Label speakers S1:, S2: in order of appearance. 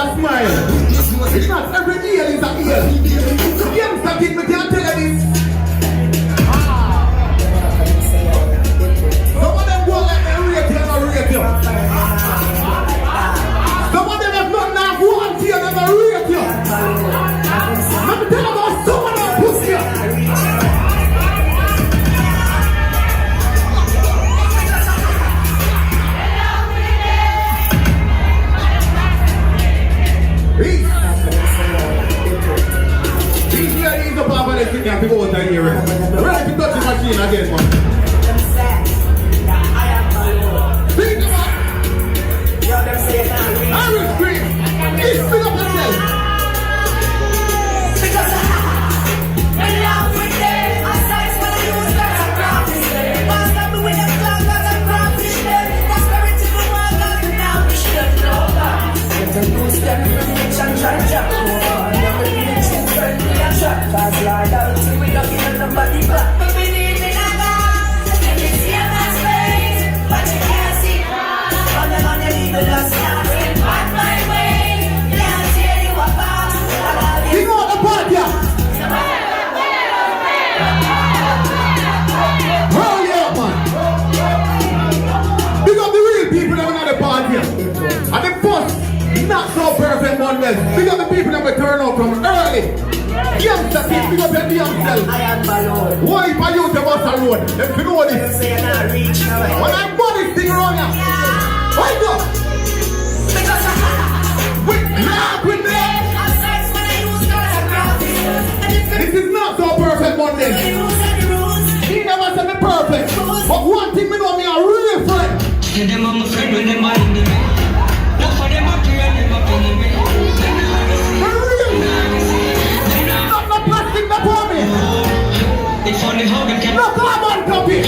S1: a smile. It's not every ear is a ear. Youngster kid, me can't tell you this. Some of them go like they rate you and not rate you. Some of them have not now go on to you and never rate you. Let me tell you about some of them pussy. He's the papa that you can go out and hear it. Ready to touch the machine again, man. Think about it. I will scream. It's big up yourself.
S2: Cause loyalty, we don't give nobody back. But we need me now. And you see my space, but you can't see. On the legal lost, can't find my way. Can't tell you about.
S1: You know the part, yeah. Hurry up, man. Big up the real people that were at the party. And the first, not so perfect one then. Big up the people that were turn out from early. Youngster kid, big up your youngster.
S2: I am my Lord.
S1: Why if I use the bus road? Let's know this.
S2: Say I'm not reach now.
S1: When I bought this thing around here, why go?
S2: Because
S1: With love with me. This is not so perfect one day. He never said me perfect. But one thing me know, me a real friend.
S3: Yeah, them are my friend when them are in the way. Not for them up here and them up in the way.
S1: Not no plastic, no for me.
S3: They funny how they can.
S1: No carbon copy.